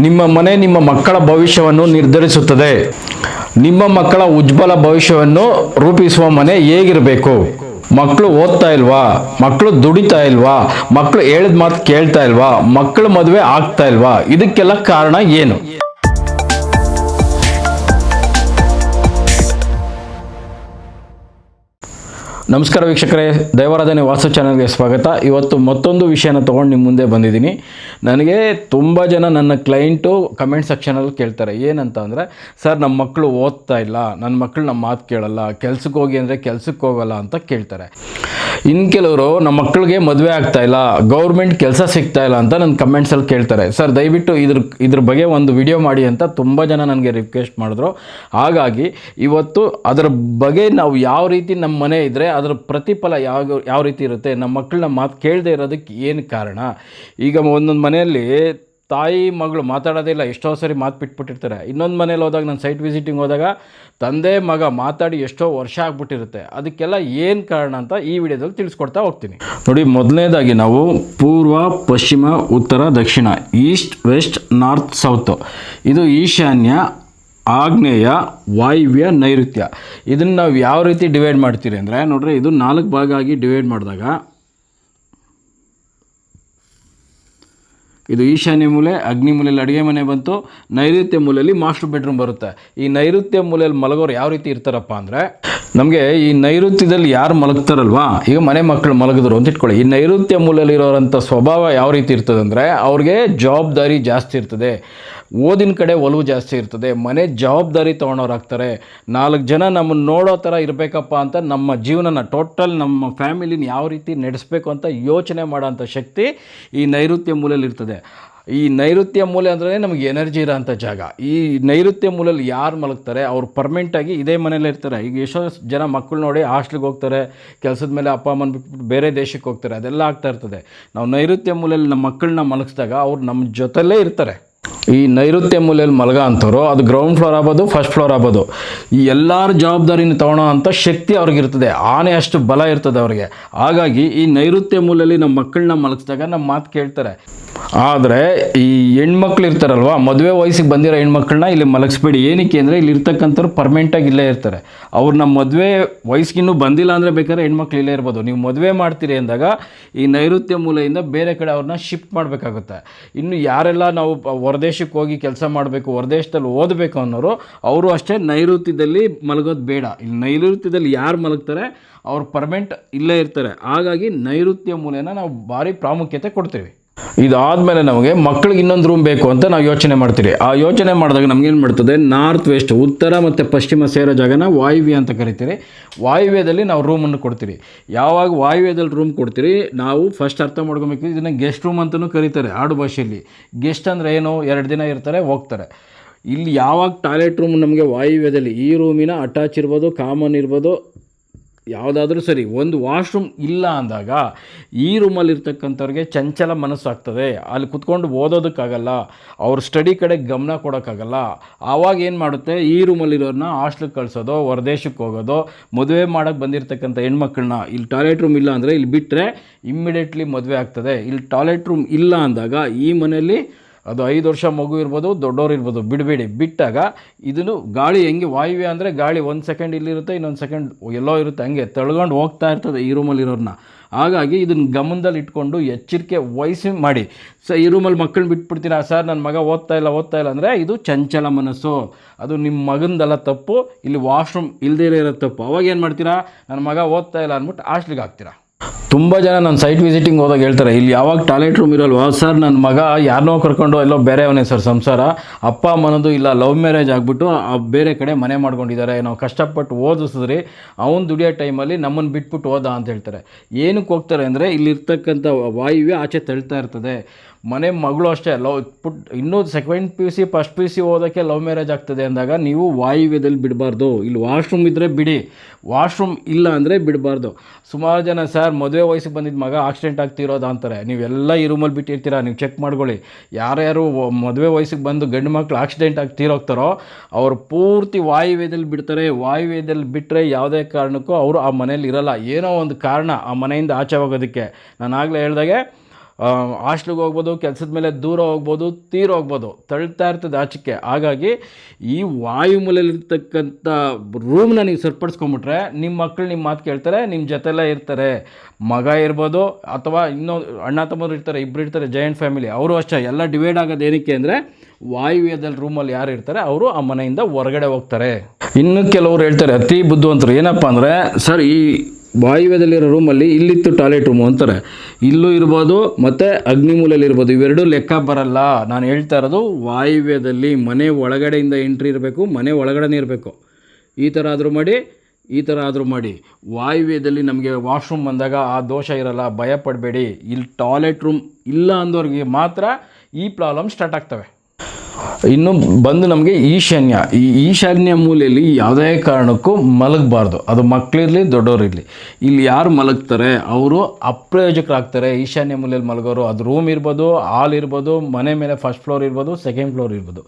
ನಿಮ್ಮ ಮನೆ ನಿಮ್ಮ ಮಕ್ಕಳ ಭವಿಷ್ಯವನ್ನು ನಿರ್ಧರಿಸುತ್ತದೆ. ನಿಮ್ಮ ಮಕ್ಕಳ ಉಜ್ವಲ ಭವಿಷ್ಯವನ್ನು ರೂಪಿಸುವ ಮನೆ ಹೇಗಿರಬೇಕು? ಮಕ್ಕಳು ಓದ್ತಾ ಇಲ್ವಾ? ಮಕ್ಕಳು ದುಡಿತಾ ಇಲ್ವಾ? ಮಕ್ಕಳು ಹೇಳಿದ ಮಾತು ಕೇಳ್ತಾ ಇಲ್ವಾ? ಮಕ್ಕಳ ಮದುವೆ ಆಗ್ತಾ ಇಲ್ವಾ? ಇದಕ್ಕೆಲ್ಲ ಕಾರಣ ಏನು? ನಮಸ್ಕಾರ ವೀಕ್ಷಕರೇ, ದೈವಾರಾಧನೆ ವಾಸ್ತು ಚಾನಲ್ಗೆ ಸ್ವಾಗತ. ಇವತ್ತು ಮತ್ತೊಂದು ವಿಷಯನ ತೊಗೊಂಡು ನಿಮ್ಮ ಮುಂದೆ ಬಂದಿದ್ದೀನಿ. ನನಗೆ ತುಂಬ ಜನ ನನ್ನ ಕ್ಲೈಂಟು ಕಮೆಂಟ್ ಸೆಕ್ಷನಲ್ಲಿ ಕೇಳ್ತಾರೆ, ಏನಂತ ಅಂದರೆ, ಸರ್ ನಮ್ಮ ಮಕ್ಕಳು ಓದ್ತಾ ಇಲ್ಲ, ನನ್ನ ಮಕ್ಕಳು ನಮ್ಮ ಮಾತು ಕೇಳಲ್ಲ, ಕೆಲ್ಸಕ್ಕೆ ಹೋಗಿ ಅಂದರೆ ಕೆಲ್ಸಕ್ಕೆ ಹೋಗಲ್ಲ ಅಂತ ಕೇಳ್ತಾರೆ. ಇನ್ನು ಕೆಲವರು ನಮ್ಮ ಮಕ್ಕಳಿಗೆ ಮದುವೆ ಆಗ್ತಾ ಇಲ್ಲ, ಗೌರ್ಮೆಂಟ್ ಕೆಲಸ ಸಿಗ್ತಾ ಇಲ್ಲ ಅಂತ ನನ್ನ ಕಮೆಂಟ್ಸಲ್ಲಿ ಕೇಳ್ತಾರೆ. ಸರ್ ದಯವಿಟ್ಟು ಇದ್ರ ಬಗ್ಗೆ ಒಂದು ವಿಡಿಯೋ ಮಾಡಿ ಅಂತ ತುಂಬ ಜನ ನನಗೆ ರಿಕ್ವೆಸ್ಟ್ ಮಾಡಿದ್ರು. ಹಾಗಾಗಿ ಇವತ್ತು ಅದರ ಬಗ್ಗೆ ನಾವು ಯಾವ ರೀತಿ ನಮ್ಮ ಮನೆ ಇದ್ದರೆ ಅದರ ಪ್ರತಿಫಲ ಯಾವ ರೀತಿ ಇರುತ್ತೆ, ನಮ್ಮ ಮಕ್ಕಳನ್ನ ಮಾತು ಕೇಳದೆ ಇರೋದಕ್ಕೆ ಏನು ಕಾರಣ. ಈಗ ಒಂದೊಂದು ಮನೆಯಲ್ಲಿ ತಾಯಿ ಮಗಳು ಮಾತಾಡೋದೇ ಇಲ್ಲ, ಎಷ್ಟೋ ಸರಿ ಮಾತು ಬಿಟ್ಬಿಟ್ಟಿರ್ತಾರೆ. ಇನ್ನೊಂದು ಮನೇಲಿ ಹೋದಾಗ, ನಾನು ಸೈಟ್ ವಿಸಿಟಿಂಗ್ ಹೋದಾಗ ತಂದೆ ಮಗ ಮಾತಾಡಿ ಎಷ್ಟೋ ವರ್ಷ ಆಗ್ಬಿಟ್ಟಿರುತ್ತೆ. ಅದಕ್ಕೆಲ್ಲ ಏನು ಕಾರಣ ಅಂತ ಈ ವಿಡಿಯೋದಲ್ಲಿ ತಿಳಿಸ್ಕೊಡ್ತಾ ಹೋಗ್ತೀನಿ. ನೋಡಿ, ಮೊದಲನೇದಾಗಿ ನಾವು ಪೂರ್ವ, ಪಶ್ಚಿಮ, ಉತ್ತರ, ದಕ್ಷಿಣ, ಈಸ್ಟ್, ವೆಸ್ಟ್, ನಾರ್ತ್, ಸೌತ್, ಇದು ಈಶಾನ್ಯ, ಆಗ್ನೇಯ, ವಾಯುವ್ಯ, ನೈಋತ್ಯ. ಇದನ್ನು ನಾವು ಯಾವ ರೀತಿ ಡಿವೈಡ್ ಮಾಡ್ತೀರಿ ಅಂದರೆ, ನೋಡ್ರಿ, ಇದು 4 ಭಾಗ ಆಗಿ ಡಿವೈಡ್ ಮಾಡಿದಾಗ ಇದು ಈಶಾನ್ಯ ಮೂಲೆ, ಅಗ್ನಿ ಮೂಲೆಯಲ್ಲಿ ಅಡುಗೆ ಮನೆ ಬಂತು, ನೈಋತ್ಯ ಮೂಲೆಯಲ್ಲಿ ಮಾಸ್ಟರ್ ಬೆಡ್ರೂಮ್ ಬರುತ್ತೆ. ಈ ನೈಋತ್ಯ ಮೂಲೆಯಲ್ಲಿ ಮಲಗೋರು ಯಾವ ರೀತಿ ಇರ್ತಾರಪ್ಪ ಅಂದರೆ, ನಮಗೆ ಈ ನೈಋತ್ಯದಲ್ಲಿ ಯಾರು ಮಲಗ್ತಾರಲ್ವಾ, ಈಗ ಮನೆ ಮಕ್ಕಳು ಮಲಗಿದ್ರು ಅಂತ ಇಟ್ಕೊಳ್ಳಿ, ಈ ನೈಋತ್ಯ ಮೂಲೆಯಲ್ಲಿ ಇರೋರಂಥ ಸ್ವಭಾವ ಯಾವ ರೀತಿ ಇರ್ತದೆ ಅಂದರೆ, ಅವ್ರಿಗೆ ಜವಾಬ್ದಾರಿ ಜಾಸ್ತಿ ಇರ್ತದೆ, ಓದಿನ ಕಡೆ ಒಲವು ಜಾಸ್ತಿ ಇರ್ತದೆ, ಮನೆ ಜವಾಬ್ದಾರಿ ತೊಗೊಂಡವ್ರಾಗ್ತಾರೆ. 4 ಜನ ನಮ್ಮನ್ನು ನೋಡೋ ಥರ ಇರಬೇಕಪ್ಪ ಅಂತ ನಮ್ಮ ಜೀವನನ ಟೋಟಲ್ ನಮ್ಮ ಫ್ಯಾಮಿಲಿನ ಯಾವ ರೀತಿ ನಡೆಸಬೇಕು ಅಂತ ಯೋಚನೆ ಮಾಡೋಂಥ ಶಕ್ತಿ ಈ ನೈಋತ್ಯ ಮೂಲೆಯಲ್ಲಿ ಇರ್ತದೆ. ಈ ನೈಋತ್ಯ ಮೂಲೆ ಅಂದರೆ ನಮಗೆ ಎನರ್ಜಿ ಇರೋಂಥ ಜಾಗ. ಈ ನೈಋತ್ಯ ಮೂಲೆಯಲ್ಲಿ ಯಾರು ಮಲಗ್ತಾರೆ ಅವ್ರು ಪರ್ಮನೆಂಟಾಗಿ ಇದೇ ಮನೇಲಿ ಇರ್ತಾರೆ. ಈಗ ಎಷ್ಟೋ ಜನ ಮಕ್ಕಳು ನೋಡಿ ಹಾಸ್ಟ್ಲಿಗೆ ಹೋಗ್ತಾರೆ, ಕೆಲಸದ ಮೇಲೆ ಅಪ್ಪ ಅಮ್ಮನ ಬಿಟ್ಬಿಟ್ಟು ಬೇರೆ ದೇಶಕ್ಕೆ ಹೋಗ್ತಾರೆ, ಅದೆಲ್ಲ ಆಗ್ತಾ ಇರ್ತದೆ. ನಾವು ನೈಋತ್ಯ ಮೂಲೆಯಲ್ಲಿ ನಮ್ಮ ಮಕ್ಕಳನ್ನ ಮಲಗಿಸಿದಾಗ ಅವ್ರು ನಮ್ಮ ಜೊತೆಲೇ ಇರ್ತಾರೆ. ಈ ನೈಋತ್ಯ ಮೂಲೆಯಲ್ಲಿ ಮಲಗ ಅಂಥವ್ರು, ಅದು ಗ್ರೌಂಡ್ ಫ್ಲೋರ್ ಆಗ್ಬೋದು, ಫಸ್ಟ್ ಫ್ಲೋರ್ ಆಗ್ಬೋದು, ಈ ಎಲ್ಲರ ಜವಾಬ್ದಾರಿನ ತೊಗೊಳೋ ಅಂಥ ಶಕ್ತಿ ಅವ್ರಿಗಿರ್ತದೆ, ಆನೆ ಅಷ್ಟು ಬಲ ಇರ್ತದೆ ಅವ್ರಿಗೆ. ಹಾಗಾಗಿ ಈ ನೈಋತ್ಯ ಮೂಲೆಯಲ್ಲಿ ನಮ್ಮ ಮಕ್ಕಳನ್ನ ಮಲಗಿಸಿದಾಗ ನಮ್ಮ ಮಾತು ಕೇಳ್ತಾರೆ. ಆದರೆ ಈ ಹೆಣ್ಮಕ್ಳು ಇರ್ತಾರಲ್ವ, ಮದುವೆ ವಯಸ್ಸಿಗೆ ಬಂದಿರೋ ಹೆಣ್ಮಕ್ಳನ್ನ ಇಲ್ಲಿ ಮಲಗಿಸ್ಬೇಡಿ. ಏನಕ್ಕೆ ಅಂದರೆ, ಇಲ್ಲಿ ಇರ್ತಕ್ಕಂಥವ್ರು ಪರ್ಮನೆಂಟಾಗಿ ಇಲ್ಲೇ ಇರ್ತಾರೆ. ಅವ್ರು ನಮ್ಮ ಮದುವೆ ವಯಸ್ಸಿಗಿನ್ನೂ ಬಂದಿಲ್ಲ ಅಂದರೆ ಬೇಕಾದ್ರೆ ಹೆಣ್ಮಕ್ಳು ಇಲ್ಲೇ ಇರ್ಬೋದು. ನೀವು ಮದುವೆ ಮಾಡ್ತೀರಿ ಅಂದಾಗ ಈ ನೈಋತ್ಯ ಮೂಲೆಯಿಂದ ಬೇರೆ ಕಡೆ ಅವ್ರನ್ನ ಶಿಫ್ಟ್ ಮಾಡಬೇಕಾಗುತ್ತೆ. ಇನ್ನು ಯಾರೆಲ್ಲ ನಾವು ಹೊರದೇಶಕ್ಕೆ ಹೋಗಿ ಕೆಲಸ ಮಾಡಬೇಕು, ಹೊರದೇಶದಲ್ಲಿ ಓದಬೇಕು ಅನ್ನೋರು, ಅವರು ಅಷ್ಟೇ ನೈಋತ್ಯದಲ್ಲಿ ಮಲಗೋದು ಬೇಡ. ಇಲ್ಲಿ ನೈಋತ್ಯದಲ್ಲಿ ಯಾರು ಮಲಗ್ತಾರೆ ಅವ್ರು ಪರ್ಮನೆಂಟ್ ಇಲ್ಲೇ ಇರ್ತಾರೆ. ಹಾಗಾಗಿ ನೈಋತ್ಯ ಮೂಲೆನ ನಾವು ಭಾರಿ ಪ್ರಾಮುಖ್ಯತೆ ಕೊಡ್ತೀವಿ. ಇದಾದಮೇಲೆ ನಮಗೆ ಮಕ್ಕಳಿಗೆ ಇನ್ನೊಂದು ರೂಮ್ ಬೇಕು ಅಂತ ನಾವು ಯೋಚನೆ ಮಾಡ್ತೀವಿ. ಆ ಯೋಚನೆ ಮಾಡಿದಾಗ ನಮಗೇನು ಮಾಡ್ತದೆ, ನಾರ್ತ್ ವೆಸ್ಟ್, ಉತ್ತರ ಮತ್ತು ಪಶ್ಚಿಮ ಸೇರೋ ಜಾಗನ ವಾಯುವ್ಯ ಅಂತ ಕರಿತೀರಿ. ವಾಯುವ್ಯದಲ್ಲಿ ನಾವು ರೂಮನ್ನು ಕೊಡ್ತೀರಿ. ಯಾವಾಗ ವಾಯುವ್ಯದಲ್ಲಿ ರೂಮ್ ಕೊಡ್ತೀರಿ, ನಾವು ಫಸ್ಟ್ ಅರ್ಥ ಮಾಡ್ಕೊಬೇಕು, ಇದನ್ನು ಗೆಸ್ಟ್ ರೂಮ್ ಅಂತಲೂ ಕರೀತಾರೆ ಆಡು ಭಾಷೆಯಲ್ಲಿ. ಗೆಸ್ಟ್ ಅಂದರೆ ಏನು, 2 ದಿನ ಇರ್ತಾರೆ, ಹೋಗ್ತಾರೆ. ಇಲ್ಲಿ ಯಾವಾಗ ಟಾಯ್ಲೆಟ್ ರೂಮ್ ನಮಗೆ ವಾಯುವ್ಯದಲ್ಲಿ, ಈ ರೂಮಿನ ಅಟ್ಯಾಚ್ ಇರ್ಬೋದು, ಕಾಮನ್ ಇರ್ಬೋದು, ಯಾವುದಾದ್ರೂ ಸರಿ, ಒಂದು ವಾಶ್ರೂಮ್ ಇಲ್ಲ ಅಂದಾಗ ಈ ರೂಮಲ್ಲಿರ್ತಕ್ಕಂಥವ್ರಿಗೆ ಚಂಚಲ ಮನಸ್ಸಾಗ್ತದೆ. ಅಲ್ಲಿ ಕುತ್ಕೊಂಡು ಓದೋದಕ್ಕಾಗಲ್ಲ, ಅವ್ರ ಸ್ಟಡಿ ಕಡೆ ಗಮನ ಕೊಡೋಕ್ಕಾಗಲ್ಲ. ಆವಾಗ ಏನು ಮಾಡುತ್ತೆ, ಈ ರೂಮಲ್ಲಿರೋರನ್ನ ಹಾಸ್ಟ್ಲಿಗೆ ಕಳಿಸೋದು, ಹೊರದೇಶಕ್ಕೆ ಹೋಗೋದು, ಮದುವೆ ಮಾಡೋಕ್ಕೆ ಬಂದಿರತಕ್ಕಂಥ ಹೆಣ್ಮಕ್ಳನ್ನ ಇಲ್ಲಿ ಟಾಯ್ಲೆಟ್ ರೂಮ್ ಇಲ್ಲ ಅಂದರೆ ಇಲ್ಲಿ ಬಿಟ್ಟರೆ ಇಮ್ಮಿಡಿಯೇಟ್ಲಿ ಮದುವೆ ಆಗ್ತದೆ. ಇಲ್ಲಿ ಟಾಯ್ಲೆಟ್ ರೂಮ್ ಇಲ್ಲ ಅಂದಾಗ ಈ ಮನೆಯಲ್ಲಿ ಅದು 5 ವರ್ಷ ಮಗು ಇರ್ಬೋದು, ದೊಡ್ಡವ್ರು ಇರ್ಬೋದು, ಬಿಡಬೇಡಿ. ಬಿಟ್ಟಾಗ ಇದನ್ನು ಗಾಳಿ ಹೆಂಗೆ, ವಾಯುವ್ಯ ಅಂದರೆ ಗಾಳಿ 1 ಸೆಕೆಂಡ್ ಇಲ್ಲಿರುತ್ತೆ, ಇನ್ನೊಂದು ಸೆಕೆಂಡ್ ಎಲ್ಲೋ ಇರುತ್ತೆ, ಹಂಗೆ ತಳ್ಕೊಂಡು ಹೋಗ್ತಾ ಇರ್ತದೆ ಈ ರೂಮಲ್ಲಿರೋರನ್ನ. ಹಾಗಾಗಿ ಇದನ್ನು ಗಮನದಲ್ಲಿ ಇಟ್ಕೊಂಡು ಎಚ್ಚರಿಕೆ ವಹಿಸಿ ಮಾಡಿ. ಈ ರೂಮಲ್ಲಿ ಮಕ್ಕಳನ್ನ ಬಿಟ್ಬಿಡ್ತೀರಾ, ಸರ್ ನನ್ನ ಮಗ ಓದ್ತಾ ಇಲ್ಲ ಅಂದರೆ ಇದು ಚಂಚಲ ಮನಸ್ಸು, ಅದು ನಿಮ್ಮ ಮಗಂದಲ್ಲ ತಪ್ಪು, ಇಲ್ಲಿ ವಾಶ್ರೂಮ್ ಇಲ್ಲದೇ ಇರೋ ತಪ್ಪು. ಅವಾಗ ಏನು ಮಾಡ್ತೀರಾ, ನನ್ನ ಮಗ ಓದ್ತಾ ಇಲ್ಲ ಅಂದ್ಬಿಟ್ಟು ಹಾಸ್ಟ್ಲಿಗೆ ಹಾಕ್ತೀರಾ. ತುಂಬ ಜನ ನಾನು ಸೈಟ್ ವಿಸಿಟಿಂಗ್ ಹೋದಾಗ ಹೇಳ್ತಾರೆ, ಇಲ್ಲಿ ಯಾವಾಗ ಟಾಯ್ಲೆಟ್ ರೂಮ್ ಇರೋಲ್ವಾ ಸರ್, ನನ್ನ ಮಗ ಯಾರನ್ನೋ ಕರ್ಕೊಂಡು ಎಲ್ಲೋ ಬೇರೆಯವನೇ ಸರ್ ಸಂಸಾರ, ಅಪ್ಪ ಅಮ್ಮನದು ಇಲ್ಲ, ಲವ್ ಮ್ಯಾರೇಜ್ ಆಗಿಬಿಟ್ಟು ಬೇರೆ ಕಡೆ ಮನೆ ಮಾಡ್ಕೊಂಡಿದ್ದಾರೆ, ನಾವು ಕಷ್ಟಪಟ್ಟು ಓದಿಸಿದ್ರಿ, ಅವ್ನು ದುಡಿಯೋ ಟೈಮಲ್ಲಿ ನಮ್ಮನ್ನು ಬಿಟ್ಬಿಟ್ಟು ಹೋದ ಅಂತ ಹೇಳ್ತಾರೆ. ಏನಕ್ಕೆ ಹೋಗ್ತಾರೆ ಅಂದರೆ, ಇಲ್ಲಿರ್ತಕ್ಕಂಥ ವಾಯುವ್ಯ ಆಚೆ ತಳ್ತಾ ಇರ್ತದೆ. ಮನೆ ಮಗಳು ಅಷ್ಟೇ ಇನ್ನೂ ಸೆಕೆಂಡ್ PUC ಫಸ್ಟ್ PUC ಓದೋಕ್ಕೆ ಲವ್ ಮ್ಯಾರೇಜ್ ಆಗ್ತದೆ ಅಂದಾಗ ನೀವು ವಾಯುವ್ಯದಲ್ಲಿ ಬಿಡಬಾರ್ದು. ಇಲ್ಲಿ ವಾಶ್ರೂಮ್ ಇದ್ದರೆ ಬಿಡಿ, ವಾಶ್ರೂಮ್ ಇಲ್ಲ ಅಂದರೆ ಬಿಡಬಾರ್ದು. ಸುಮಾರು ಜನ, ಸರ್ ಮದುವೆ ವಯಸ್ಸಿಗೆ ಬಂದಿದ್ದ ಮಗ ಆಕ್ಸಿಡೆಂಟ್ ಆಗ್ತಿರೋದು ಅಂತಾರೆ. ನೀವೆಲ್ಲ ಈ ರೂಮಲ್ಲಿ ಬಿಟ್ಟಿರ್ತೀರಾ, ನೀವು ಚೆಕ್ ಮಾಡ್ಕೊಳ್ಳಿ. ಯಾರ್ಯಾರು ಮದುವೆ ವಯಸ್ಸಿಗೆ ಬಂದು ಗಂಡು ಮಕ್ಕಳು ಆಕ್ಸಿಡೆಂಟ್ ಆಗಿ ತೀರೋಗ್ತಾರೋ ಅವ್ರು ಪೂರ್ತಿ ವಾಯುವ್ಯದಲ್ಲಿ ಬಿಡ್ತಾರೆ. ವಾಯುವ್ಯದಲ್ಲಿ ಬಿಟ್ಟರೆ ಯಾವುದೇ ಕಾರಣಕ್ಕೂ ಅವರು ಆ ಮನೇಲಿ ಇರಲ್ಲ. ಏನೋ ಒಂದು ಕಾರಣ ಆ ಮನೆಯಿಂದ ಆಚೆ ಹೋಗೋದಕ್ಕೆ. ನಾನು ಆಗಲೇ ಹೇಳ್ದಾಗೆ ಹಾಸ್ಟ್ಲಿಗೆ ಹೋಗ್ಬೋದು, ಕೆಲಸದ ಮೇಲೆ ದೂರ ಹೋಗ್ಬೋದು, ಹೋಗ್ಬೋದು, ತಳ್ತಾ ಇರ್ತದೆ ಆಚೆಗೆ. ಹಾಗಾಗಿ ಈ ವಾಯುಮೂಲೆಯಲ್ಲಿರ್ತಕ್ಕಂಥ ರೂಮ್ನ ನೀವು ಸರಿಪಡಿಸ್ಕೊಂಬಿಟ್ರೆ ನಿಮ್ಮ ಮಕ್ಕಳು ನಿಮ್ಮ ಮಾತು ಕೇಳ್ತಾರೆ, ನಿಮ್ಮ ಜೊತೆಲೇ ಇರ್ತಾರೆ. ಮಗ ಇರ್ಬೋದು ಅಥವಾ ಇನ್ನೂ ಅಣ್ಣ ತಮ್ಮರು ಇರ್ತಾರೆ, ಇಬ್ಬರು ಇರ್ತಾರೆ, ಜಾಯಿಂಟ್ ಫ್ಯಾಮಿಲಿ, ಅವರು ಅಷ್ಟೇ. ಎಲ್ಲ ಡಿವೈಡ್ ಆಗೋದು ಏನಕ್ಕೆ ಅಂದರೆ ವಾಯುವ್ಯದಲ್ಲಿ ರೂಮಲ್ಲಿ ಯಾರು ಇರ್ತಾರೆ ಅವರು ಆ ಮನೆಯಿಂದ ಹೊರಗಡೆ ಹೋಗ್ತಾರೆ. ಇನ್ನು ಕೆಲವರು ಹೇಳ್ತಾರೆ ಅತಿ ಬುದ್ಧಿವಂತರು, ಏನಪ್ಪ ಅಂದರೆ ಸರ್ ಈ ವಾಯುವ್ಯದಲ್ಲಿರೋ ರೂಮಲ್ಲಿ ಇಲ್ಲಿತ್ತು ಟಾಯ್ಲೆಟ್ ರೂಮು ಅಂತಾರೆ. ಇಲ್ಲೂ ಇರ್ಬೋದು ಮತ್ತು ಅಗ್ನಿಮೂಲೆಯಲ್ಲಿ ಇರ್ಬೋದು, ಇವೆರಡೂ ಲೆಕ್ಕ ಬರಲ್ಲ. ನಾನು ಹೇಳ್ತಾ ಇರೋದು ವಾಯುವ್ಯದಲ್ಲಿ ಮನೆ ಒಳಗಡೆಯಿಂದ ಎಂಟ್ರಿ ಇರಬೇಕು, ಮನೆ ಒಳಗಡೆನೇ ಇರಬೇಕು. ಈ ಥರ ಆದರೂ ಮಾಡಿ, ಈ ಥರ ಆದರೂ ಮಾಡಿ. ವಾಯುವ್ಯದಲ್ಲಿ ನಮಗೆ ವಾಶ್ರೂಮ್ ಬಂದಾಗ ಆ ದೋಷ ಇರಲ್ಲ, ಭಯ ಪಡಬೇಡಿ. ಇಲ್ಲಿ ಟಾಯ್ಲೆಟ್ ರೂಮ್ ಇಲ್ಲ ಅಂದವ್ರಿಗೆ ಮಾತ್ರ ಈ ಪ್ರಾಬ್ಲಮ್ ಸ್ಟಾರ್ಟ್ ಆಗ್ತವೆ. ಇನ್ನು ಬಂದು ನಮಗೆ ಈಶಾನ್ಯ, ಈ ಈಶಾನ್ಯ ಮೂಲೆಯಲ್ಲಿ ಯಾವುದೇ ಕಾರಣಕ್ಕೂ ಮಲಗಬಾರ್ದು. ಅದು ಮಕ್ಕಳಿರಲಿ ದೊಡ್ಡವರಿರಲಿ. ಇಲ್ಲಿ ಯಾರು ಮಲಗ್ತಾರೆ ಅವರು ಅಪ್ರಯೋಜಕರಾಗ್ತಾರೆ. ಈಶಾನ್ಯ ಮೂಲೆಯಲ್ಲಿ ಮಲಗೋರು, ಅದು ರೂಮ್ ಇರ್ಬೋದು, ಹಾಲ್ ಇರ್ಬೋದು, ಮನೆ ಮೇಲೆ ಫಸ್ಟ್ ಫ್ಲೋರ್ ಇರ್ಬೋದು, ಸೆಕೆಂಡ್ ಫ್ಲೋರ್ ಇರ್ಬೋದು.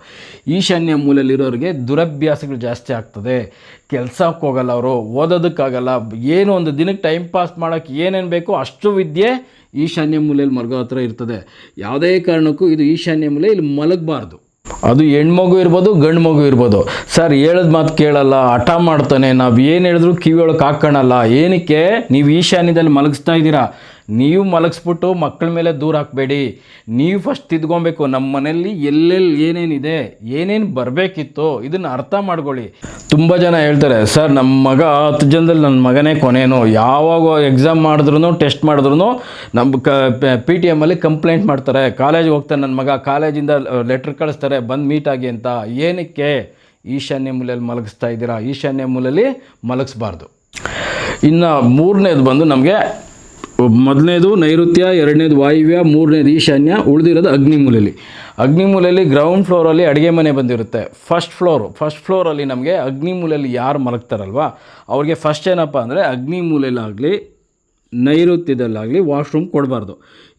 ಈಶಾನ್ಯ ಮೂಲೆಯಲ್ಲಿರೋರಿಗೆ ದುರಭ್ಯಾಸಗಳು ಜಾಸ್ತಿ ಆಗ್ತದೆ. ಕೆಲಸಕ್ಕೆ ಹೋಗಲ್ಲ, ಅವರು ಓದೋದಕ್ಕಾಗಲ್ಲ. ಏನು ಒಂದು ದಿನಕ್ಕೆ ಟೈಮ್ ಪಾಸ್ ಮಾಡೋಕ್ಕೆ ಏನೇನು ಬೇಕೋ ಅಷ್ಟು ವಿದ್ಯೆ ಈಶಾನ್ಯ ಮೂಲೆಯಲ್ಲಿ ಮಲಗೋ ಹತ್ರ ಇರ್ತದೆ. ಯಾವುದೇ ಕಾರಣಕ್ಕೂ ಇದು ಈಶಾನ್ಯ ಮೂಲೆ ಇಲ್ಲಿ ಮಲಗಬಾರ್ದು. ಅದು ಹೆಣ್ಮಗು ಇರ್ಬೋದು, ಗಂಡು ಮಗು ಇರ್ಬೋದು. ಸರ್ ಹೇಳಿದ ಮಾತು ಕೇಳಲ್ಲ, ಹಠ ಮಾಡ್ತಾನೆ, ನಾವು ಏನು ಹೇಳಿದ್ರು ಕಿವಿ ಒಳಗೆ ಹಾಕ್ಕೊಳ್ಳಲ್ಲ. ಏನಕ್ಕೆ? ನೀವು ಈಶಾನ್ಯದಲ್ಲಿ ಮಲಗಿಸ್ತಾ ಇದ್ದೀರಾ. ನೀವು ಮಲಗಿಸ್ಬಿಟ್ಟು ಮಕ್ಕಳ ಮೇಲೆ ದೂರ ಹಾಕಬೇಡಿ. ನೀವು ಫಸ್ಟ್ ತಿದ್ಕೊಬೇಕು. ನಮ್ಮ ಮನೆಯಲ್ಲಿ ಎಲ್ಲೆಲ್ಲಿ ಏನೇನಿದೆ, ಏನೇನು ಬರಬೇಕಿತ್ತು ಇದನ್ನು ಅರ್ಥ ಮಾಡ್ಕೊಳ್ಳಿ. ತುಂಬ ಜನ ಹೇಳ್ತಾರೆ ಸರ್ ನಮ್ಮ ಮಗ 10 ಜನದಲ್ಲಿ ನನ್ನ ಮಗನೇ ಕೊನೇನು. ಯಾವಾಗ ಎಕ್ಸಾಮ್ ಮಾಡಿದ್ರು, ಟೆಸ್ಟ್ ಮಾಡಿದ್ರು ನಮ್ಮ PTM ಅಲ್ಲಿ ಕಂಪ್ಲೇಂಟ್ ಮಾಡ್ತಾರೆ. ಕಾಲೇಜಿಗೆ ಹೋಗ್ತಾನೆ ನನ್ನ ಮಗ, ಕಾಲೇಜಿಂದ ಲೆಟ್ರ್ ಕಳಿಸ್ತಾರೆ ಬಂದು ಮೀಟ್ ಆಗಿ ಅಂತ. ಏನಕ್ಕೆ? ಈಶಾನ್ಯ ಮೂಲೆಯಲ್ಲಿ ಮಲಗಿಸ್ತಾ ಇದ್ದೀರಾ. ಈಶಾನ್ಯ ಮೂಲೆಯಲ್ಲಿ ಮಲಗಿಸ್ಬಾರ್ದು. ಇನ್ನು ಮೂರನೇದು ಬಂದು ನಮಗೆ ಮೊದಲನೇದು ನೈಋತ್ಯ, ಎರಡನೇದು ವಾಯುವ್ಯ, ಮೂರನೇದು ಈಶಾನ್ಯ, ಉಳಿದಿರೋದು ಅಗ್ನಿಮೂಲೆಯಲ್ಲಿ. ಅಗ್ನಿಮೂಲೆಯಲ್ಲಿ ಗ್ರೌಂಡ್ ಫ್ಲೋರಲ್ಲಿ ಅಡುಗೆ ಮನೆ ಬಂದಿರುತ್ತೆ. ಫಸ್ಟ್ ಫ್ಲೋರಲ್ಲಿ ನಮಗೆ ಅಗ್ನಿಮೂಲೆಯಲ್ಲಿ ಯಾರು ಮಲಗ್ತಾರಲ್ವ ಅವ್ರಿಗೆ ಫಸ್ಟ್ ಏನಪ್ಪ ಅಂದರೆ ಅಗ್ನಿಮೂಲೆಯಲ್ಲಾಗಲಿ ನೈಋತ್ಯದಲ್ಲಾಗಲಿ ವಾಶ್ರೂಮ್ ಕೊಡಬಾರ್ದು.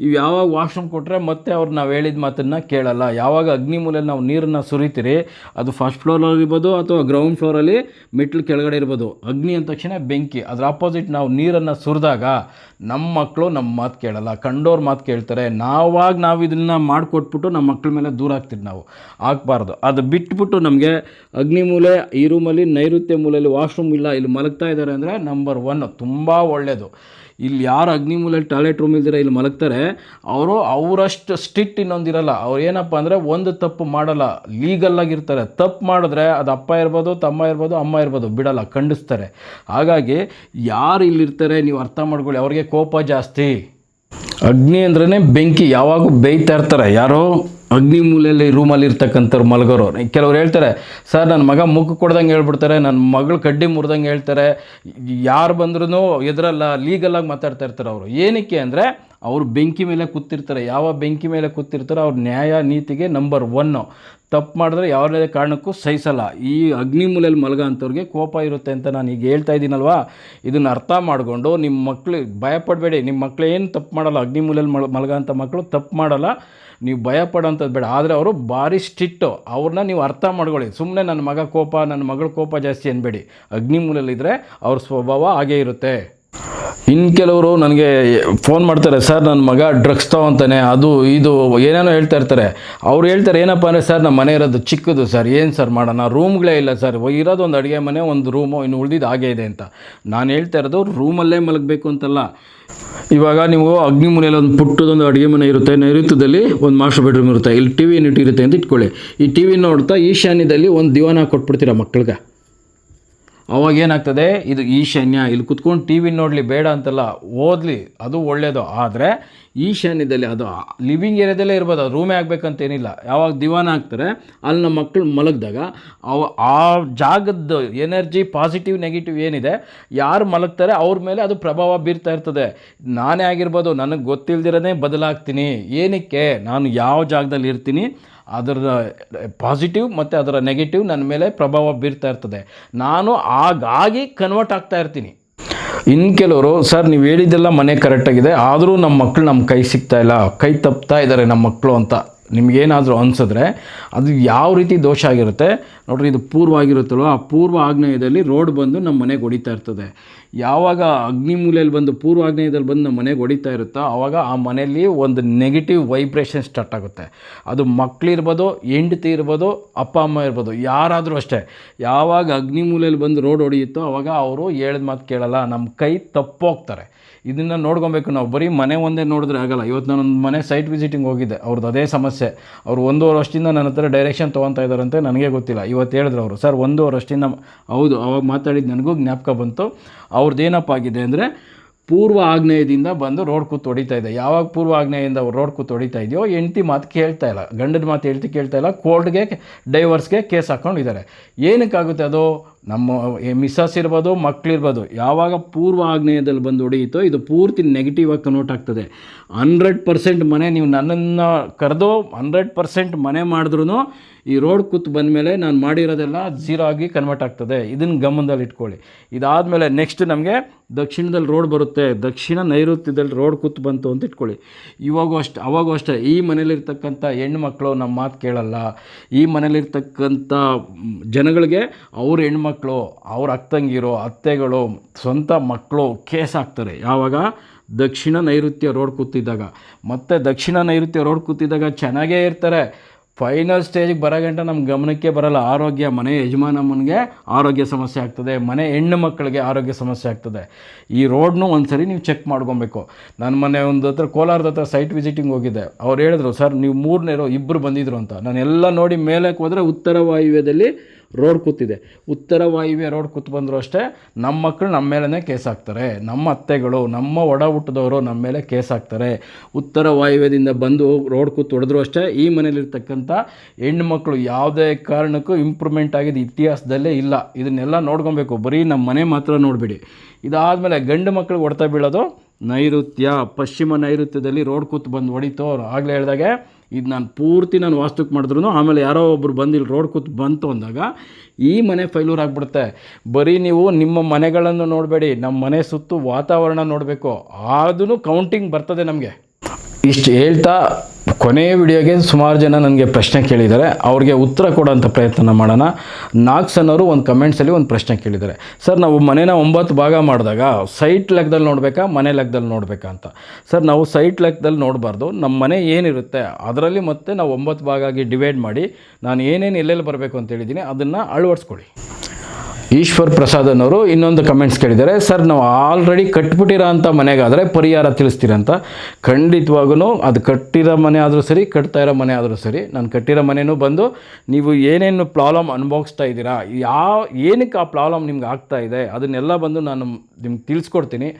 ಇವು ಯಾವಾಗ ವಾಶ್ರೂಮ್ ಕೊಟ್ಟರೆ ಮತ್ತೆ ಅವ್ರು ನಾವು ಹೇಳಿದ ಮಾತನ್ನು ಕೇಳಲ್ಲ. ಯಾವಾಗ ಅಗ್ನಿಮೂಲೆಯಲ್ಲಿ ನಾವು ನೀರನ್ನು ಸುರಿತೀರಿ, ಅದು ಫಸ್ಟ್ ಫ್ಲೋರಲ್ಲಿ ಇರ್ಬೋದು ಅಥವಾ ಗ್ರೌಂಡ್ ಫ್ಲೋರಲ್ಲಿ ಮೆಟ್ಲು ಕೆಳಗಡೆ ಇರ್ಬೋದು. ಅಗ್ನಿ ಅಂದ ತಕ್ಷಣ ಬೆಂಕಿ. ಅದ್ರ ಆಪೋಸಿಟ್ ನಾವು ನೀರನ್ನು ಸುರಿದಾಗ ನಮ್ಮ ಮಕ್ಕಳು ನಮ್ಮ ಮಾತು ಕೇಳಲ್ಲ, ಕಂಡೋರ ಮಾತು ಕೇಳ್ತಾರೆ. ನಾವು ಇದನ್ನು ಮಾಡಿಕೊಟ್ಬಿಟ್ಟು ನಮ್ಮ ಮಕ್ಕಳ ಮೇಲೆ ದೂರ ಆಗ್ತೀವಿ. ನಾವು ಆಗಬಾರ್ದು. ಅದು ಬಿಟ್ಬಿಟ್ಟು ನಮಗೆ ಅಗ್ನಿಮೂಲೆ ಈ ರೂಮಲ್ಲಿ ನೈಋತ್ಯ ಮೂಲೆಯಲ್ಲಿ ವಾಶ್ರೂಮ್ ಇಲ್ಲ, ಇಲ್ಲಿ ಮಲಗ್ತಾ ಇದ್ದಾರೆ ಅಂದರೆ ನಂಬರ್ 1 ತುಂಬ ಒಳ್ಳೆಯದು. ಇಲ್ಲಿ ಯಾರು ಅಗ್ನಿಮೂಲೆಯಲ್ಲಿ ಟಾಯ್ಲೆಟ್ ರೂಮ್ ಇಲ್ದಿರ ಇಲ್ಲಿ ಮಲಗ್ತಾರೆ ಅವರಷ್ಟು ಸ್ಟ್ರಿಕ್ಟ್ ಇನ್ನೊಂದಿರಲ್ಲ. ಅವ್ರು ಏನಪ್ಪ ಅಂದರೆ ಒಂದು ತಪ್ಪು ಮಾಡಲ್ಲ, ಲೀಗಲ್ಲಾಗಿರ್ತಾರೆ. ತಪ್ಪು ಮಾಡಿದ್ರೆ ಅದು ಅಪ್ಪ ಇರ್ಬೋದು, ತಮ್ಮ ಇರ್ಬೋದು, ಅಮ್ಮ ಇರ್ಬೋದು, ಬಿಡಲ್ಲ, ಖಂಡಿಸ್ತಾರೆ. ಹಾಗಾಗಿ ಯಾರು ಇಲ್ಲಿರ್ತಾರೆ ನೀವು ಅರ್ಥ ಮಾಡ್ಕೊಳ್ಳಿ. ಅವ್ರಿಗೆ ಕೋಪ ಜಾಸ್ತಿ. ಅಗ್ನಿ ಅಂದ್ರೇ ಬೆಂಕಿ, ಯಾವಾಗೂ ಬೇಯ್ತಾ ಇರ್ತಾರೆ. ಯಾರೋ ಅಗ್ನಿಮೂಲೆಯಲ್ಲಿ ರೂಮಲ್ಲಿ ಇರ್ತಕ್ಕಂಥವ್ರು ಮಲಗೋರು. ಕೆಲವ್ರು ಹೇಳ್ತಾರೆ ಸರ್ ನನ್ನ ಮಗ ಮುಖ ಕೊಡ್ದಂಗೆ ಹೇಳ್ಬಿಡ್ತಾರೆ, ನನ್ನ ಮಗಳು ಕಡ್ಡಿ ಮುರಿದಂಗೆ ಹೇಳ್ತಾರೆ, ಯಾರು ಬಂದ್ರೂ ಎದುರಲ್ಲ, ಲೀಗಲಾಗಿ ಮಾತಾಡ್ತಾ ಇರ್ತಾರೆ ಅವರು. ಏನಕ್ಕೆ ಅಂದರೆ ಅವರು ಬೆಂಕಿ ಮೇಲೆ ಕೂತಿರ್ತಾರೆ. ಯಾವ ಬೆಂಕಿ ಮೇಲೆ ಕೂತಿರ್ತಾರೋ ಅವ್ರ ನ್ಯಾಯ ನೀತಿಗೆ ನಂಬರ್ 1. ತಪ್ಪು ಮಾಡಿದ್ರೆ ಯಾವುದೇ ಕಾರಣಕ್ಕೂ ಸಹಿಸಲ್ಲ. ಈ ಅಗ್ನಿಮೂಲೆಯಲ್ಲಿ ಮಲಗೋ ಅಂಥವ್ರಿಗೆ ಕೋಪ ಇರುತ್ತೆ ಅಂತ ನಾನು ಈಗ ಹೇಳ್ತಾ ಇದ್ದೀನಲ್ವಾ. ಇದನ್ನು ಅರ್ಥ ಮಾಡಿಕೊಂಡು ನಿಮ್ಮ ಮಕ್ಕಳು ಭಯಪಡಬೇಡಿ. ನಿಮ್ಮ ಮಕ್ಕಳು ಏನು ತಪ್ಪು ಮಾಡಲ್ಲ. ಅಗ್ನಿಮೂಲೆಯಲ್ಲಿ ಮಲಗೋ ಅಂಥ ಮಕ್ಕಳು ತಪ್ಪು ಮಾಡಲ್ಲ. ನೀವು ಭಯ ಪಡೋಂಥದ್ದು ಬೇಡ. ಆದರೆ ಅವರು ಭಾರಿ ಸ್ಟ್ರಿಕ್ಟು. ಅವ್ರನ್ನ ನೀವು ಅರ್ಥ ಮಾಡ್ಕೊಳ್ಳಿ. ಸುಮ್ಮನೆ ನನ್ನ ಮಗ ಕೋಪ, ನನ್ನ ಮಗಳ ಕೋಪ ಜಾಸ್ತಿ ಅನ್ಬೇಡಿ. ಅಗ್ನಿಮೂಲೆಯಲ್ಲಿದ್ದರೆ ಅವ್ರ ಸ್ವಭಾವ ಹಾಗೇ ಇರುತ್ತೆ. ಇನ್ನು ಕೆಲವರು ನನಗೆ ಫೋನ್ ಮಾಡ್ತಾರೆ, ಸರ್ ನನ್ನ ಮಗ ಡ್ರಗ್ಸ್ ತೊಗೊತಾನೆ, ಅದು ಇದು ಏನೇನೋ ಹೇಳ್ತಾ ಇರ್ತಾರೆ. ಅವ್ರು ಹೇಳ್ತಾರೆ ಏನಪ್ಪ ಅಂದರೆ ಸರ್ ನಮ್ಮ ಮನೆ ಇರೋದು ಚಿಕ್ಕದು ಸರ್, ಏನು ಸರ್ ಮಾಡೋಣ, ರೂಮ್ಗಳೇ ಇಲ್ಲ ಸರ್, ಇರೋದು ಒಂದು ಅಡುಗೆ ಮನೆ, ಒಂದು ರೂಮು, ಇನ್ನು ಉಳಿದಿದ್ದು ಹಾಗೇ ಇದೆ ಅಂತ. ನಾನು ಹೇಳ್ತಾ ಇರೋದು ರೂಮಲ್ಲೇ ಮಲಗಬೇಕು ಅಂತಲ್ಲ. ಇವಾಗ ನೀವು ಅಗ್ನಿಮೂಲೆಯಲ್ಲಿ ಒಂದು ಪುಟ್ಟದೊಂದು ಅಡುಗೆ ಮನೆ ಇರುತ್ತೆ, ನೈಋತ್ಯದಲ್ಲಿ ಒಂದು ಮಾಸ್ಟರ್ ಬೆಡ್ರೂಮ್ ಇರುತ್ತೆ, ಇಲ್ಲಿ TV ಯೂನಿಟ್ ಇರುತ್ತೆ ಅಂತ ಇಟ್ಕೊಳ್ಳಿ. ಈ TV ನೋಡ್ತಾ ಈಶಾನ್ಯದಲ್ಲಿ ಒಂದು ದಿವಾನ ಕೊಟ್ಬಿಡ್ತೀರಾ ಮಕ್ಕಳಿಗೆ. ಅವಾಗ ಏನಾಗ್ತದೆ, ಇದು ಈಶಾನ್ಯ, ಇಲ್ಲಿ ಕುತ್ಕೊಂಡು TV ನೋಡಲಿ ಬೇಡ ಅಂತಲ್ಲ, ಓದಲಿ, ಅದು ಒಳ್ಳೆಯದು. ಆದರೆ ಈಶಾನ್ಯದಲ್ಲಿ ಅದು ಲಿವಿಂಗ್ ಏರಿಯಾದಲ್ಲೇ ಇರ್ಬೋದು, ಅದು ರೂಮೇ ಆಗಬೇಕಂತೇನಿಲ್ಲ. ಯಾವಾಗ ದಿವಾನ ಹಾಕ್ತಾರೆ ಅಲ್ಲಿ ನಮ್ಮ ಮಕ್ಕಳು ಮಲಗಿದಾಗ ಆ ಜಾಗದ ಎನರ್ಜಿ ಪಾಸಿಟಿವ್ ನೆಗೆಟಿವ್ ಏನಿದೆ ಯಾರು ಮಲಗ್ತಾರೆ ಅವ್ರ ಮೇಲೆ ಅದು ಪ್ರಭಾವ ಬೀರ್ತಾ ಇರ್ತದೆ. ನಾನೇ ಆಗಿರ್ಬೋದು, ನನಗೆ ಗೊತ್ತಿಲ್ದಿರೋದೇ ಬದಲಾಗ್ತೀನಿ. ಏನಕ್ಕೆ? ನಾನು ಯಾವ ಜಾಗದಲ್ಲಿ ಇರ್ತೀನಿ ಅದರ ಪಾಸಿಟಿವ್ ಮತ್ತು ಅದರ ನೆಗೆಟಿವ್ ನನ್ನ ಮೇಲೆ ಪ್ರಭಾವ ಬೀರ್ತಾ ಇರ್ತದೆ. ನಾನು ಆಗಾಗಿ ಕನ್ವರ್ಟ್ ಆಗ್ತಾ ಇರ್ತೀನಿ. ಇನ್ನು ಕೆಲವರು ಸರ್ ನೀವು ಹೇಳಿದ್ದೆಲ್ಲ ಮನೆ ಕರೆಕ್ಟಾಗಿದೆ, ಆದರೂ ನಮ್ಮ ಮಕ್ಕಳು ನಮ್ಮ ಕೈ ಸಿಗ್ತಾ ಇಲ್ಲ, ಕೈ ತಪ್ತಾ ಇದ್ದಾರೆ ನಮ್ಮ ಮಕ್ಕಳು ಅಂತ ನಿಮಗೇನಾದರೂ ಅನಿಸಿದ್ರೆ ಅದು ಯಾವ ರೀತಿ ದೋಷ ಆಗಿರುತ್ತೆ ನೋಡ್ರಿ. ಇದು ಪೂರ್ವ ಆಗಿರುತ್ತಲ್ವ, ಆ ಪೂರ್ವ ಆಗ್ನೇಯದಲ್ಲಿ ರೋಡ್ ಬಂದು ನಮ್ಮ ಮನೆಗೆ ಹೊಡಿತಾ ಇರ್ತದೆ. ಯಾವಾಗ ಅಗ್ನಿಮೂಲೆಯಲ್ಲಿ ಬಂದು ಪೂರ್ವ ಆಗ್ನೇಯದಲ್ಲಿ ಬಂದು ನಮ್ಮ ಮನೆಗೆ ಹೊಡಿತಾ ಇರುತ್ತೋ ಆವಾಗ ಆ ಮನೆಯಲ್ಲಿ ಒಂದು ನೆಗೆಟಿವ್ ವೈಬ್ರೇಷನ್ ಸ್ಟಾರ್ಟ್ ಆಗುತ್ತೆ. ಅದು ಮಕ್ಕಳಿರ್ಬೋದು, ಹೆಂಡತಿ ಇರ್ಬೋದು, ಅಪ್ಪ ಅಮ್ಮ ಇರ್ಬೋದು, ಯಾರಾದರೂ ಅಷ್ಟೇ. ಯಾವಾಗ ಅಗ್ನಿಮೂಲೆಯಲ್ಲಿ ಬಂದು ರೋಡ್ ಹೊಡೆಯುತ್ತೋ ಆವಾಗ ಅವರು ಹೇಳಿದ ಮಾತು ಕೇಳಲ್ಲ, ನಮ್ಮ ಕೈ ತಪ್ಪೋಗ್ತಾರೆ. ಇದನ್ನು ನೋಡ್ಕೊಬೇಕು ನಾವು. ಬರೀ ಮನೆ ಒಂದೇ ನೋಡಿದ್ರೆ ಆಗಲ್ಲ. ಇವತ್ತು ನಾನೊಂದು ಮನೆ ಸೈಟ್ ವಿಸಿಟಿಂಗ್ ಹೋಗಿದ್ದೆ, ಅವ್ರದ್ದು ಅದೇ ಸಮಸ್ಯೆ. ಅವರು 1.5 ವರ್ಷದಿಂದ ನನ್ನ ಹತ್ರ ಡೈರೆಕ್ಷನ್ ತೊಗೊತಾ ಇದ್ದಾರಂತೆ, ನನಗೆ ಗೊತ್ತಿಲ್ಲ. ಇವತ್ತು ಹೇಳಿದ್ರು ಅವರು, ಸರ್ 1.5 ವರ್ಷದಿಂದ. ಹೌದು, ಅವಾಗ ಮಾತಾಡಿದ್ದು ನನಗೂ ಜ್ಞಾಪಕ ಬಂತು. ಅವ್ರದ್ದು ಏನಪ್ಪ ಆಗಿದೆ ಅಂದರೆ, ಪೂರ್ವ ಆಗ್ನೇಯದಿಂದ ಬಂದು ರೋಡ್ ಕೂತು ಹೊಡಿತಾ ಇದೆ. ಯಾವಾಗ ಪೂರ್ವ ಆಗ್ನೇಯದಿಂದ ರೋಡ್ ಕೂತು ಹೊಡಿತಾ ಇದೆಯೋ ಹೆಂಡತಿ ಮಾತು ಕೇಳ್ತಾ ಇಲ್ಲ, ಗಂಡನ ಮಾತು ಹೆಂಡತಿ ಕೇಳ್ತಾ ಇಲ್ಲ, ಕೋರ್ಟ್ಗೆ ಡೈವರ್ಸ್ಗೆ ಕೇಸ್ ಹಾಕ್ಕೊಂಡಿದ್ದಾರೆ. ಏನಕ್ಕಾಗುತ್ತೆ ಅದು? ನಮ್ಮ ಮಿಸ್ಸಸ್ ಇರ್ಬೋದು, ಮಕ್ಕಳಿರ್ಬೋದು, ಯಾವಾಗ ಪೂರ್ವ ಆಗ್ನೇಯದಲ್ಲಿ ಬಂದು ಹೊಡೆಯುತ್ತೋ ಇದು ಪೂರ್ತಿ ನೆಗೆಟಿವ್ ಆಗಿ ಕನ್ವರ್ಟ್ ಆಗ್ತದೆ. 100% ಮನೆ, ನೀವು ನನ್ನನ್ನು ಕರೆದು 100% ಮನೆ ಮಾಡಿದ್ರೂ ಈ ರೋಡ್ ಕೂತು ಬಂದಮೇಲೆ ನಾನು ಮಾಡಿರೋದೆಲ್ಲ ಝೀರೋ ಆಗಿ ಕನ್ವರ್ಟ್ ಆಗ್ತದೆ. ಇದನ್ನು ಗಮನದಲ್ಲಿ ಇಟ್ಕೊಳ್ಳಿ. ಇದಾದಮೇಲೆ ನೆಕ್ಸ್ಟ್ ನಮಗೆ ದಕ್ಷಿಣದಲ್ಲಿ ರೋಡ್ ಬರುತ್ತೆ. ದಕ್ಷಿಣ ನೈಋತ್ಯದಲ್ಲಿ ರೋಡ್ ಕೂತು ಬಂತು ಅಂತ ಇಟ್ಕೊಳ್ಳಿ. ಅವಾಗೂ ಅಷ್ಟೇ ಈ ಮನೇಲಿರ್ತಕ್ಕಂಥ ಹೆಣ್ಮಕ್ಳು ನಮ್ಮ ಮಾತು ಕೇಳಲ್ಲ. ಈ ಮನೇಲಿರ್ತಕ್ಕಂಥ ಜನಗಳಿಗೆ ಅವ್ರ ಹೆಣ್ಮಕ್ಳು, ಅವ್ರ ಅಕ್ಕಂಗಿರೋ, ಅತ್ತೆಗಳು, ಸ್ವಂತ ಮಕ್ಕಳು ಕೇಸ್ ಹಾಕ್ತಾರೆ. ಯಾವಾಗ? ದಕ್ಷಿಣ ನೈಋತ್ಯ ರೋಡ್ ಕೂತಿದ್ದಾಗ. ಮತ್ತು ದಕ್ಷಿಣ ನೈಋತ್ಯ ರೋಡ್ ಕೂತಿದ್ದಾಗ ಚೆನ್ನಾಗೇ ಇರ್ತಾರೆ. ಫೈನಲ್ ಸ್ಟೇಜಿಗೆ ಬರೋ ಗಂಟ ನಮ್ಮ ಗಮನಕ್ಕೆ ಬರಲ್ಲ. ಆರೋಗ್ಯ, ಮನೆ ಯಜಮಾನಮ್ಮನಿಗೆ ಆರೋಗ್ಯ ಸಮಸ್ಯೆ ಆಗ್ತದೆ, ಮನೆ ಹೆಣ್ಣು ಮಕ್ಕಳಿಗೆ ಆರೋಗ್ಯ ಸಮಸ್ಯೆ ಆಗ್ತದೆ. ಈ ರೋಡ್ನು ಒಂದು ಸರಿ ನೀವು ಚೆಕ್ ಮಾಡ್ಕೊಬೇಕು. ನಾನು ಮೊನ್ನೆ ಒಂದು ಹತ್ರ ಕೋಲಾರದ ಹತ್ರ ಸೈಟ್ ವಿಸಿಟಿಂಗ್ ಹೋಗಿದ್ದೆ. ಅವ್ರು ಹೇಳಿದ್ರು, ಸರ್ ನೀವು 3ನೇರು 2 ಬಂದಿದ್ರು ಅಂತ. ನಾನೆಲ್ಲ ನೋಡಿ ಮೇಲಕ್ಕೆ ಹೋದರೆ ಉತ್ತರ ವಾಯುವ್ಯದಲ್ಲಿ ರೋಡ್ ಕೂತಿದೆ. ಉತ್ತರ ವಾಯುವ್ಯ ರೋಡ್ ಕೂತು ಬಂದರೂ ಅಷ್ಟೇ ನಮ್ಮ ಮಕ್ಕಳು ನಮ್ಮ ಮೇಲೇ ಕೇಸ್ ಹಾಕ್ತಾರೆ. ನಮ್ಮ ಅತ್ತೆಗಳು, ನಮ್ಮ ಒಡ ಹುಟ್ಟಿದವರು ನಮ್ಮ ಮೇಲೆ ಕೇಸ್ ಹಾಕ್ತಾರೆ. ಉತ್ತರ ವಾಯುವ್ಯದಿಂದ ಬಂದು ರೋಡ್ ಕೂತು ಹೊಡೆದ್ರು ಅಷ್ಟೇ ಈ ಮನೇಲಿರ್ತಕ್ಕಂಥ ಹೆಣ್ಣು ಮಕ್ಕಳು ಯಾವುದೇ ಕಾರಣಕ್ಕೂ ಇಂಪ್ರೂವ್ಮೆಂಟ್ ಆಗಿದ್ದು ಇತಿಹಾಸದಲ್ಲೇ ಇಲ್ಲ. ಇದನ್ನೆಲ್ಲ ನೋಡ್ಕೊಬೇಕು. ಬರೀ ನಮ್ಮ ಮನೆ ಮಾತ್ರ ನೋಡಿಬಿಡಿ. ಇದಾದಮೇಲೆ ಗಂಡು ಮಕ್ಕಳಿಗೆ ಹೊಡ್ತಾ ಬೀಳೋದು ನೈಋತ್ಯ, ಪಶ್ಚಿಮ ನೈಋತ್ಯದಲ್ಲಿ ರೋಡ್ ಕೂತು ಬಂದು ಹೊಡಿತು. ಆಗಲೇ ಹೇಳಿದಾಗೆ ಇದು ನಾನು ವಾಸ್ತುಕ್ಕೆ ಮಾಡಿದ್ರು ಆಮೇಲೆ ಯಾರೋ ಒಬ್ಬರು ಬಂದು ಇಲ್ಲಿ ರೋಡ್ ಕೂತು ಬಂತು ಅಂದಾಗ ಈ ಮನೆ ಫೈಲೂರ್ ಆಗಿಬಿಡುತ್ತೆ. ಬರೀ ನೀವು ನಿಮ್ಮ ಮನೆಗಳನ್ನು ನೋಡಬೇಡಿ, ನಮ್ಮ ಮನೆ ಸುತ್ತು ವಾತಾವರಣ ನೋಡಬೇಕು. ಅದೂ ಕೌಂಟಿಂಗ್ ಬರ್ತದೆ ನಮಗೆ. ಇಷ್ಟು ಹೇಳ್ತಾ ಕೊನೆಯ ವಿಡಿಯೋಗೆ ಸುಮಾರು ಜನ ನನಗೆ ಪ್ರಶ್ನೆ ಕೇಳಿದ್ದಾರೆ. ಅವ್ರಿಗೆ ಉತ್ತರ ಕೊಡೋಂಥ ಪ್ರಯತ್ನ ಮಾಡೋಣ. ನಾಗ್ಸನ್ ಅವರು ಒಂದು ಕಮೆಂಟ್ಸಲ್ಲಿ ಒಂದು ಪ್ರಶ್ನೆ ಕೇಳಿದ್ದಾರೆ, ಸರ್ ನಾವು ಮನೇನ 9 ಭಾಗ ಮಾಡಿದಾಗ ಸೈಟ್ ಲೆಕ್ಕದಲ್ಲಿ ನೋಡಬೇಕಾ, ಮನೆ ಲೆಕ್ಕದಲ್ಲಿ ನೋಡಬೇಕಾ ಅಂತ. ಸರ್ ನಾವು ಸೈಟ್ ಲೆಕ್ಕದಲ್ಲಿ ನೋಡಬಾರ್ದು. ನಮ್ಮ ಮನೆ ಏನಿರುತ್ತೆ ಅದರಲ್ಲಿ ಮತ್ತೆ ನಾವು 9 ಭಾಗ ಆಗಿ ಡಿವೈಡ್ ಮಾಡಿ ನಾನು ಏನೇನು ಎಲ್ಲೆಲ್ಲಿ ಬರಬೇಕು ಅಂತ ಹೇಳಿದ್ದೀನಿ ಅದನ್ನು ಅಳವಡಿಸ್ಕೊಳ್ಳಿ. ಈಶ್ವರ್ ಪ್ರಸಾದ್ ಅನ್ನೋರು ಇನ್ನೊಂದು ಕಮೆಂಟ್ಸ್ ಕೇಳಿದ್ದಾರೆ, ಸರ್ ನಾವು ಆಲ್ರೆಡಿ ಕಟ್ಬಿಟ್ಟಿರೋ ಅಂಥ ಮನೆಗಾದರೆ ಪರಿಹಾರ ತಿಳಿಸ್ತೀರಂತ. ಖಂಡಿತವಾಗೂ ಅದು ಕಟ್ಟಿರೋ ಮನೆ ಆದರೂ ಸರಿ, ಕಟ್ತಾ ಇರೋ ಮನೆ ಆದರೂ ಸರಿ, ನಾನು ಕಟ್ಟಿರೋ ಮನೆಯೂ ಬಂದು ನೀವು ಏನೇನು ಪ್ರಾಬ್ಲಮ್ ಅನುಭವಿಸ್ತಾ ಇದ್ದೀರಾ, ಏನಕ್ಕೆ ಆ ಪ್ರಾಬ್ಲಮ್ ನಿಮ್ಗೆ ಆಗ್ತಾ ಇದೆ ಅದನ್ನೆಲ್ಲ ಬಂದು ನಾನು ನಿಮ್ಗೆ ತಿಳಿಸ್ಕೊಡ್ತೀನಿ.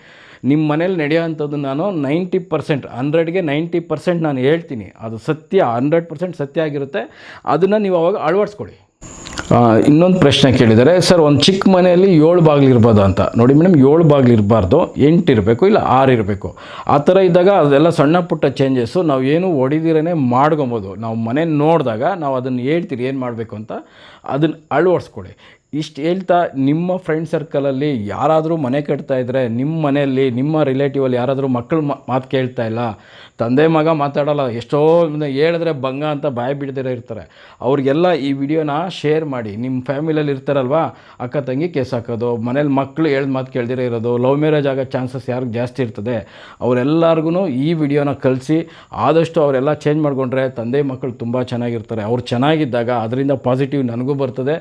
ನಿಮ್ಮ ಮನೇಲಿ ನಡೆಯೋವಂಥದ್ದು ನಾನು 90%, 100ಗೆ 90% ನಾನು ಹೇಳ್ತೀನಿ. ಅದು ಸತ್ಯ, 100% ಸತ್ಯ ಆಗಿರುತ್ತೆ. ಅದನ್ನು ನೀವು ಅವಾಗ ಅಳವಡಿಸ್ಕೊಳ್ಳಿ. ಇನ್ನೊಂದು ಪ್ರಶ್ನೆ ಕೇಳಿದ್ದಾರೆ, ಸರ್ ಒಂದು ಚಿಕ್ಕ ಮನೆಯಲ್ಲಿ 7 ಬಾಗಿಲು ಇರ್ಬೋದು ಅಂತ. ನೋಡಿ ಮೇಡಮ್, 7 ಬಾಗಿಲು ಇರಬಾರ್ದು, 8 ಇರಬೇಕು, ಇಲ್ಲ 6 ಇರಬೇಕು. ಆ ಥರ ಇದ್ದಾಗ ಅದೆಲ್ಲ ಸಣ್ಣ ಪುಟ್ಟ ಚೇಂಜಸ್ಸು ನಾವು ಏನು ಹೊಡಿದಿರೇ ಮಾಡ್ಕೊಬೋದು. ನಾವು ಮನೆ ನೋಡಿದಾಗ ನಾವು ಅದನ್ನು ಹೇಳ್ತೀರಿ ಏನು ಮಾಡಬೇಕು ಅಂತ, ಅದನ್ನು ಅಳವಡಿಸ್ಕೊಳ್ಳಿ. ಇಷ್ಟು ಹೇಳ್ತಾ ನಿಮ್ಮ ಫ್ರೆಂಡ್ ಸರ್ಕಲಲ್ಲಿ ಯಾರಾದರೂ ಮನೆ ಕಟ್ತಾ ಇದ್ದರೆ, ನಿಮ್ಮ ಮನೆಯಲ್ಲಿ ನಿಮ್ಮ ರಿಲೇಟಿವಲ್ಲಿ ಯಾರಾದರೂ ಮಕ್ಕಳು ಮಾತು ಕೇಳ್ತಾ ಇಲ್ಲ, ತಂದೆ ಮಗ ಮಾತಾಡೋಲ್ಲ, ಎಷ್ಟೋ ಹೇಳಿದ್ರೆ ಭಂಗ ಅಂತ ಬಾಯಿ ಬಿಡದಿರೋ ಇರ್ತಾರೆ, ಅವ್ರಿಗೆಲ್ಲ ಈ ವಿಡಿಯೋನ ಶೇರ್ ಮಾಡಿ. ನಿಮ್ಮ ಫ್ಯಾಮಿಲಿಯಲ್ಲಿ ಇರ್ತಾರಲ್ವ, ಅಕ್ಕ ತಂಗಿ ಕೇಸ್ ಹಾಕೋದು, ಮನೇಲಿ ಮಕ್ಕಳು ಹೇಳಿದ ಮಾತು ಕೇಳ್ದಿರೋ ಇರೋದು, ಲವ್ ಮ್ಯಾರೇಜ್ ಆಗೋ ಚಾನ್ಸಸ್ ಯಾರಿಗೆ ಜಾಸ್ತಿ ಇರ್ತದೆ, ಅವರೆಲ್ಲರಿಗೂ ಈ ವಿಡಿಯೋನ ಕಳಿಸಿ. ಆದಷ್ಟು ಅವರೆಲ್ಲ ಚೇಂಜ್ ಮಾಡಿಕೊಂಡ್ರೆ ತಂದೆ ಮಕ್ಕಳು ತುಂಬ ಚೆನ್ನಾಗಿರ್ತಾರೆ. ಅವ್ರು ಚೆನ್ನಾಗಿದ್ದಾಗ ಅದರಿಂದ ಪಾಸಿಟಿವ್ ನನಗೂ ಬರ್ತದೆ.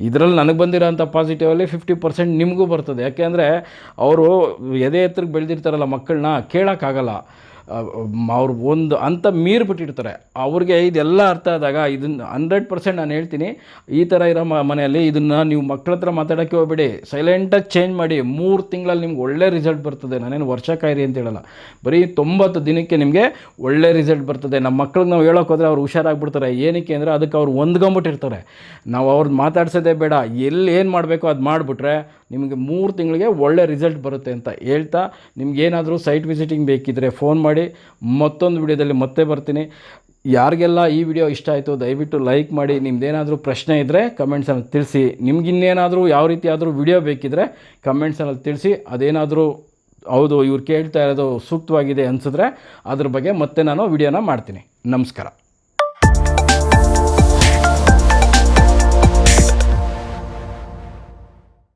ಇದರಲ್ಲಿ ನನಗೆ ಬಂದಿರೋಂಥ ಪಾಸಿಟಿವಲ್ಲಿ 50% ನಿಮಗೂ ಬರ್ತದೆ. ಯಾಕೆಂದರೆ ಅವರು ಎದೆ ಎತ್ತರಕ್ಕೆ ಬೆಳೆದಿರ್ತಾರಲ್ಲ, ಮಕ್ಕಳನ್ನ ಕೇಳೋಕ್ಕಾಗಲ್ಲ. ಅವ್ರು ಒಂದು ಅಂತ ಮೀರಿಬಿಟ್ಟಿರ್ತಾರೆ. ಅವ್ರಿಗೆ ಇದೆಲ್ಲ ಅರ್ಥ ಆದಾಗ ಇದನ್ನು 100% ನಾನು ಹೇಳ್ತೀನಿ, ಈ ಥರ ಇರೋ ಮನೆಯಲ್ಲಿ ಇದನ್ನು ನೀವು ಮಕ್ಕಳ ಹತ್ರ ಮಾತಾಡೋಕ್ಕೆ ಹೋಗ್ಬೇಡಿ, ಸೈಲೆಂಟಾಗಿ ಚೇಂಜ್ ಮಾಡಿ. 3 ತಿಂಗಳಲ್ಲಿ ನಿಮ್ಗೆ ಒಳ್ಳೆ ರಿಸಲ್ಟ್ ಬರ್ತದೆ. ನಾನೇನು ವರ್ಷ ಕಾಯಿರಿ ಅಂತ ಹೇಳಲ್ಲ, ಬರೀ 90 ದಿನಕ್ಕೆ ನಿಮಗೆ ಒಳ್ಳೆ ರಿಸಲ್ಟ್ ಬರ್ತದೆ. ನಮ್ಮ ಮಕ್ಳಿಗೆ ನಾವು ಹೇಳೋಕೆ ಹೋದರೆ ಅವ್ರು ಹುಷಾರಾಗ್ಬಿಡ್ತಾರೆ. ಏನಕ್ಕೆ ಅಂದರೆ ಅದಕ್ಕೆ ಅವ್ರು ಹೊಂದ್ಕೊಂಬಿಟ್ಟಿರ್ತಾರೆ. ನಾವು ಅವ್ರನ್ನ ಮಾತಾಡ್ಸೋದೇ ಬೇಡ, ಎಲ್ಲಿ ಏನು ಮಾಡಬೇಕು ಅದು ಮಾಡಿಬಿಟ್ರೆ ನಿಮಗೆ 3 ತಿಂಗಳಿಗೆ ಒಳ್ಳೆ ರಿಸಲ್ಟ್ ಬರುತ್ತೆ ಅಂತ ಹೇಳ್ತಾ, ನಿಮ್ಗೇನಾದರೂ ಸೈಟ್ ವಿಸಿಟಿಂಗ್ ಬೇಕಿದ್ದರೆ ಫೋನ್ ಮಾಡಿ. ಮತ್ತೊಂದು ವಿಡಿಯೋದಲ್ಲಿ ಮತ್ತೆ ಬರ್ತೀನಿ. ಯಾರಿಗೆಲ್ಲ ಈ ವಿಡಿಯೋ ಇಷ್ಟ ಆಯಿತು ದಯವಿಟ್ಟು ಲೈಕ್ ಮಾಡಿ. ನಿಮ್ದೇನಾದರೂ ಪ್ರಶ್ನೆ ಇದ್ದರೆ ಕಮೆಂಟ್ಸಲ್ಲಿ ತಿಳಿಸಿ. ನಿಮ್ಗಿನ್ನೇನಾದರೂ ಯಾವ ರೀತಿ ಆದರೂ ವಿಡಿಯೋ ಬೇಕಿದ್ದರೆ ಕಮೆಂಟ್ಸಲ್ಲಿ ತಿಳಿಸಿ. ಅದೇನಾದರೂ ಹೌದು ಇವ್ರು ಕೇಳ್ತಾ ಇರೋದು ಸೂಕ್ತವಾಗಿದೆ ಅನಿಸಿದ್ರೆ ಅದ್ರ ಬಗ್ಗೆ ಮತ್ತೆ ನಾನು ವಿಡಿಯೋನ ಮಾಡ್ತೀನಿ. ನಮಸ್ಕಾರ.